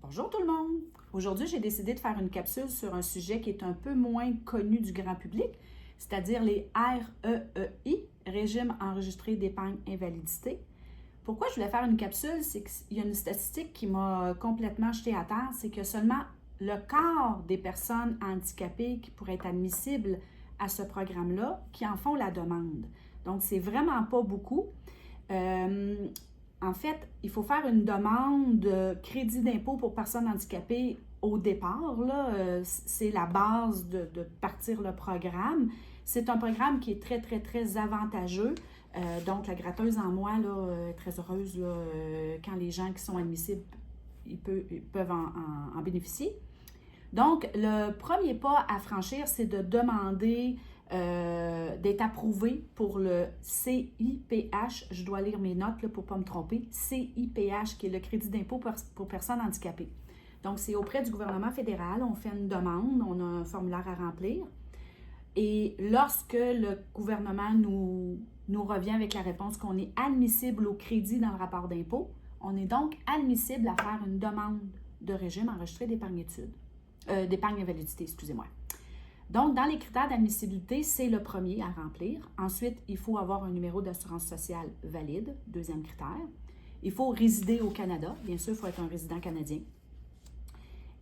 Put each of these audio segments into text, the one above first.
Bonjour tout le monde! Aujourd'hui, j'ai décidé de faire une capsule sur un sujet qui est un peu moins connu du grand public, c'est-à-dire les REEI, Régime enregistré d'épargne invalidité. Pourquoi je voulais faire une capsule? C'est qu'il y a une statistique qui m'a complètement jetée à terre, c'est que seulement le quart des personnes handicapées qui pourraient être admissibles à ce programme-là qui en font la demande. Donc, c'est vraiment pas beaucoup. En fait, il faut faire une demande de crédit d'impôt pour personnes handicapées au départ. C'est la base de partir le programme. C'est un programme qui est très, très, très avantageux. Donc, la gratteuse en moi est très heureuse quand les gens qui sont admissibles ils peuvent en bénéficier. Donc, le premier pas à franchir, c'est de demander d'être approuvé pour le CIPH. Je dois lire mes notes pour ne pas me tromper. CIPH, qui est le crédit d'impôt pour personnes handicapées. Donc, c'est auprès du gouvernement fédéral. On fait une demande, on a un formulaire à remplir. Et lorsque le gouvernement nous revient avec la réponse qu'on est admissible au crédit dans le rapport d'impôt, on est donc admissible à faire une demande de régime enregistré d'épargne invalidité, excusez-moi. Donc, dans les critères d'admissibilité, c'est le premier à remplir. Ensuite, il faut avoir un numéro d'assurance sociale valide, deuxième critère. Il faut résider au Canada. Bien sûr, il faut être un résident canadien.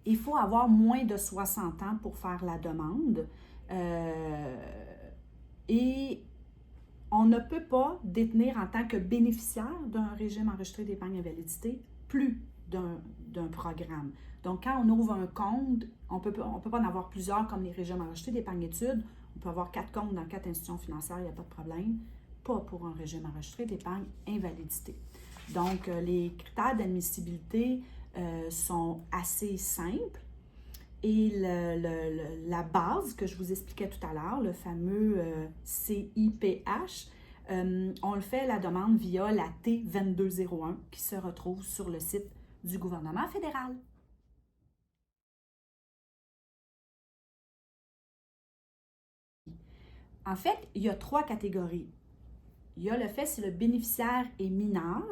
Il faut avoir moins de 60 ans pour faire la demande. Et on ne peut pas détenir en tant que bénéficiaire d'un régime enregistré d'épargne invalidité plus d'un programme. Donc, quand on ouvre un compte, on peut pas en avoir plusieurs comme les régimes enregistrés d'épargne études. On peut avoir 4 comptes dans 4 institutions financières, il n'y a pas de problème. Pas pour un régime enregistré d'épargne invalidité. Donc, les critères d'admissibilité sont assez simples. Et la base que je vous expliquais tout à l'heure, le fameux CIPH, on le fait la demande via la T2201 qui se retrouve sur le site du gouvernement fédéral. En fait, il y a 3 catégories. Il y a le fait si le bénéficiaire est mineur.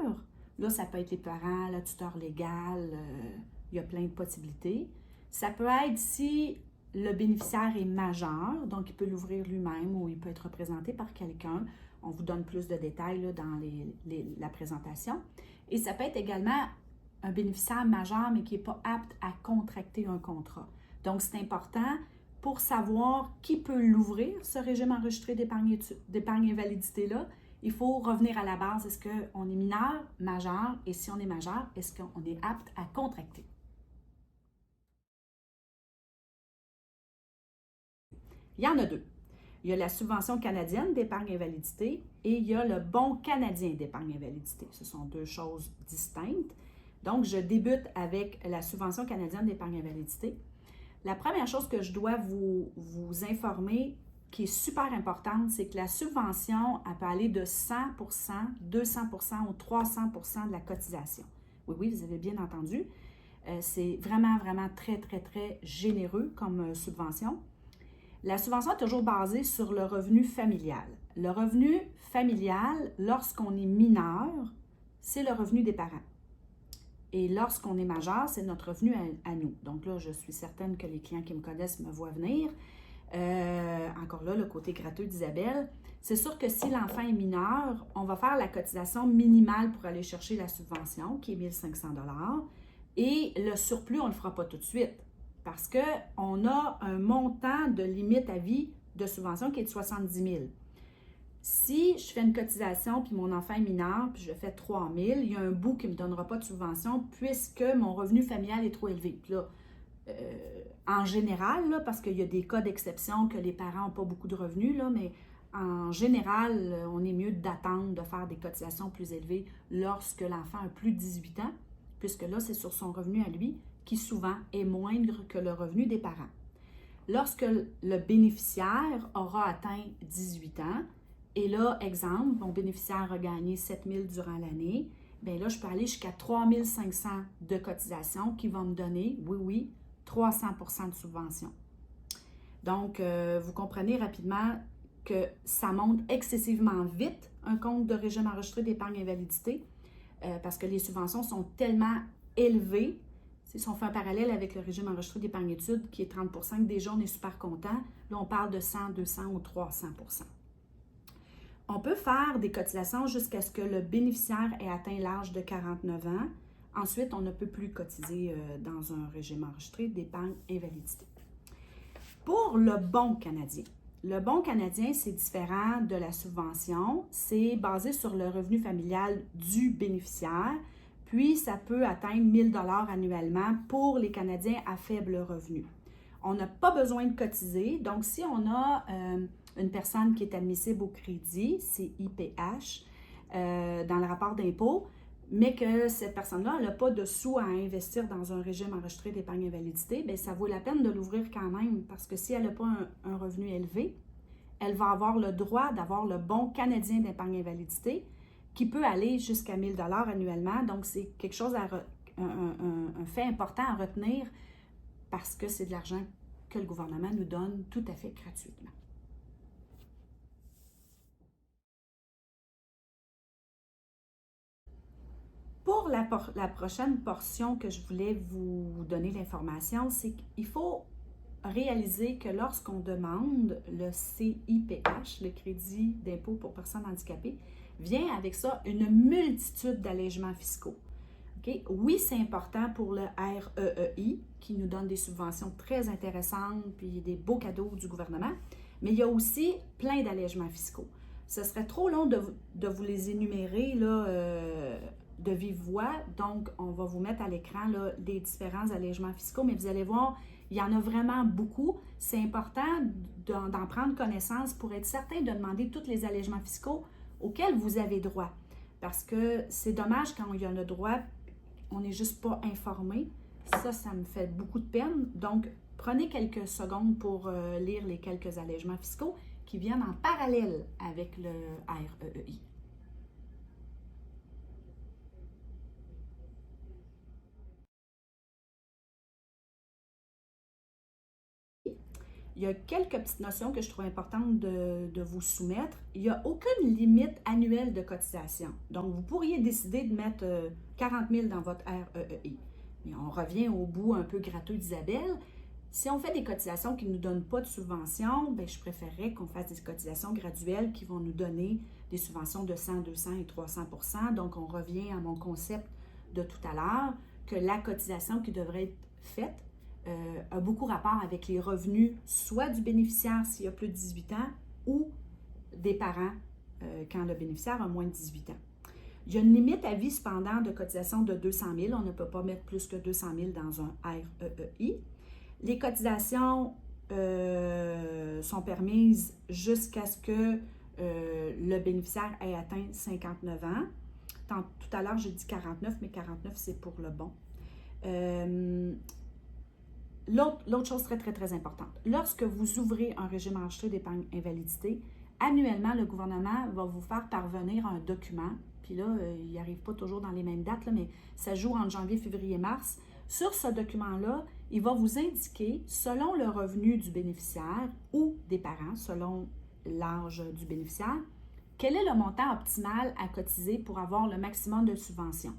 Là, ça peut être les parents, le tuteur légal, il y a plein de possibilités. Ça peut être si le bénéficiaire est majeur, donc il peut l'ouvrir lui-même ou il peut être représenté par quelqu'un. On vous donne plus de détails dans la présentation. Et ça peut être également un bénéficiaire majeur, mais qui n'est pas apte à contracter un contrat. Donc, c'est important pour savoir qui peut l'ouvrir, ce régime enregistré d'épargne invalidité-là. Il faut revenir à la base. Est-ce qu'on est mineur, majeur? Et si on est majeur, est-ce qu'on est apte à contracter? Il y en a 2. Il y a la subvention canadienne d'épargne invalidité et il y a le bon canadien d'épargne invalidité. Ce sont 2 choses distinctes. Donc, je débute avec la subvention canadienne d'épargne invalidité. La première chose que je dois vous informer, qui est super importante, c'est que la subvention, elle peut aller de 100%, 200% ou 300% de la cotisation. Oui, vous avez bien entendu. C'est vraiment, vraiment très, très, très généreux comme subvention. La subvention est toujours basée sur le revenu familial. Le revenu familial, lorsqu'on est mineur, c'est le revenu des parents. Et lorsqu'on est majeur, c'est notre revenu à nous. Donc là, je suis certaine que les clients qui me connaissent me voient venir. Encore là, le côté gratteux d'Isabelle. C'est sûr que si l'enfant est mineur, on va faire la cotisation minimale pour aller chercher la subvention, qui est 1 500 $. Et le surplus, on ne le fera pas tout de suite parce qu'on a un montant de limite à vie de subvention qui est de 70 000. Si je fais une cotisation puis mon enfant est mineur puis je fais 3 000, il y a un bout qui ne me donnera pas de subvention puisque mon revenu familial est trop élevé. Puis là, en général, là, parce qu'il y a des cas d'exception que les parents n'ont pas beaucoup de revenus, là, mais en général, on est mieux d'attendre de faire des cotisations plus élevées lorsque l'enfant a plus de 18 ans, puisque là, c'est sur son revenu à lui qui souvent est moindre que le revenu des parents. Lorsque le bénéficiaire aura atteint 18 ans, et là, exemple, mon bénéficiaire a gagné 7 000 durant l'année, bien là, je peux aller jusqu'à 3 500 de cotisation qui va me donner, oui, 300% de subvention. Donc, vous comprenez rapidement que ça monte excessivement vite, un compte de régime enregistré d'épargne invalidité, parce que les subventions sont tellement élevées. Si on fait un parallèle avec le régime enregistré d'épargne-études qui est 30 %, que déjà on est super content, là on parle de 100, 200 ou 300 %. On peut faire des cotisations jusqu'à ce que le bénéficiaire ait atteint l'âge de 49 ans. Ensuite, on ne peut plus cotiser dans un régime enregistré d'épargne invalidité. Pour le bon canadien, c'est différent de la subvention. C'est basé sur le revenu familial du bénéficiaire, puis ça peut atteindre 1 000 $ annuellement pour les Canadiens à faible revenu. On n'a pas besoin de cotiser, donc si on a une personne qui est admissible au crédit, c'est IPH, dans le rapport d'impôt, mais que cette personne-là n'a pas de sous à investir dans un régime enregistré d'épargne invalidité, bien, ça vaut la peine de l'ouvrir quand même, parce que si elle n'a pas un revenu élevé, elle va avoir le droit d'avoir le bon canadien d'épargne invalidité qui peut aller jusqu'à 1 000 $ annuellement. Donc, c'est quelque chose, un fait important à retenir parce que c'est de l'argent que le gouvernement nous donne tout à fait gratuitement. Pour la prochaine portion que je voulais vous donner l'information, c'est qu'il faut réaliser que lorsqu'on demande le CIPH, le crédit d'impôt pour personnes handicapées, vient avec ça une multitude d'allégements fiscaux. Okay? Oui, c'est important pour le REEI, qui nous donne des subventions très intéressantes, puis des beaux cadeaux du gouvernement, mais il y a aussi plein d'allégements fiscaux. Ce serait trop long de vous les énumérer là, de vive voix, donc on va vous mettre à l'écran là, les différents allégements fiscaux, mais vous allez voir, il y en a vraiment beaucoup. C'est important d'en prendre connaissance pour être certain de demander tous les allégements fiscaux auxquels vous avez droit. Parce que c'est dommage quand il y en a droit, on n'est juste pas informé. Ça me fait beaucoup de peine. Donc, prenez quelques secondes pour lire les quelques allégements fiscaux qui viennent en parallèle avec le REEI. Il y a quelques petites notions que je trouve importantes de vous soumettre. Il n'y a aucune limite annuelle de cotisation. Donc, vous pourriez décider de mettre 40 000 dans votre REEI. Mais on revient au bout un peu gratteux d'Isabelle. Si on fait des cotisations qui ne nous donnent pas de subvention, bien, je préférerais qu'on fasse des cotisations graduelles qui vont nous donner des subventions de 100, 200 et 300 %. Donc, on revient à mon concept de tout à l'heure, que la cotisation qui devrait être faite a beaucoup rapport avec les revenus, soit du bénéficiaire s'il y a plus de 18 ans, ou des parents quand le bénéficiaire a moins de 18 ans. Il y a une limite à vie cependant de cotisation de 200 000. On ne peut pas mettre plus que 200 000 dans un REEI. Les cotisations sont permises jusqu'à ce que le bénéficiaire ait atteint 59 ans. Tout à l'heure, j'ai dit 49, mais 49, c'est pour le bon. L'autre chose très, très, très importante, lorsque vous ouvrez un régime enregistré d'épargne invalidité, annuellement, le gouvernement va vous faire parvenir un document, puis là, il n'arrive pas toujours dans les mêmes dates, là, mais ça joue entre janvier, février, mars. Sur ce document-là, il va vous indiquer, selon le revenu du bénéficiaire ou des parents, selon l'âge du bénéficiaire, quel est le montant optimal à cotiser pour avoir le maximum de subventions.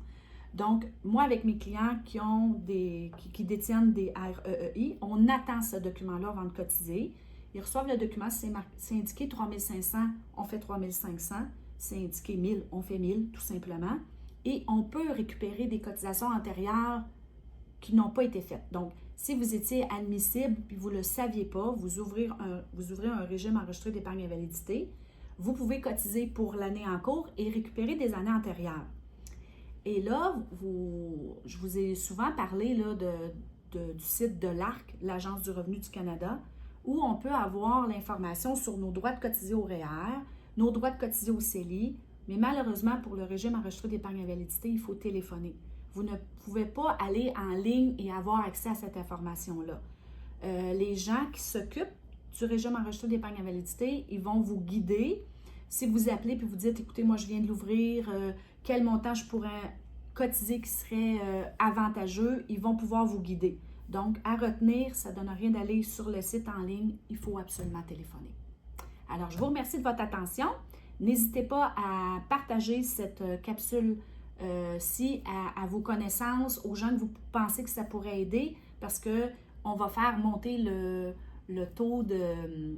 Donc, moi, avec mes clients qui détiennent des REEI, on attend ce document-là avant de cotiser. Ils reçoivent le document, c'est indiqué 3 500, on fait 3 500. C'est indiqué 1 000, on fait 1 000, tout simplement. Et on peut récupérer des cotisations antérieures qui n'ont pas été faites. Donc, si vous étiez admissible et vous ne le saviez pas, vous ouvrez un régime enregistré d'épargne invalidité, vous pouvez cotiser pour l'année en cours et récupérer des années antérieures. Et là, je vous ai souvent parlé là, du site de l'ARC, l'Agence du revenu du Canada, où on peut avoir l'information sur nos droits de cotiser au REER, nos droits de cotiser au CELI, mais malheureusement, pour le régime enregistré d'épargne invalidité, il faut téléphoner. Vous ne pouvez pas aller en ligne et avoir accès à cette information-là. Les gens qui s'occupent du régime enregistré d'épargne invalidité, ils vont vous guider. Si vous appelez et vous dites, écoutez, moi je viens de l'ouvrir, quel montant je pourrais cotiser qui serait avantageux, ils vont pouvoir vous guider. Donc, à retenir, ça ne donne rien d'aller sur le site en ligne, il faut absolument téléphoner. Alors, je vous remercie de votre attention. N'hésitez pas à partager cette capsule si à vos connaissances, aux gens que vous pensez que ça pourrait aider, parce qu'on va faire monter le taux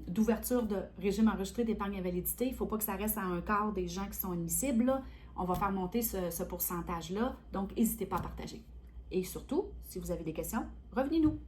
d'ouverture de régime enregistré d'épargne invalidité. Il ne faut pas que ça reste à un quart des gens qui sont admissibles, là. On va faire monter ce pourcentage-là. Donc, n'hésitez pas à partager. Et surtout, si vous avez des questions, revenez-nous.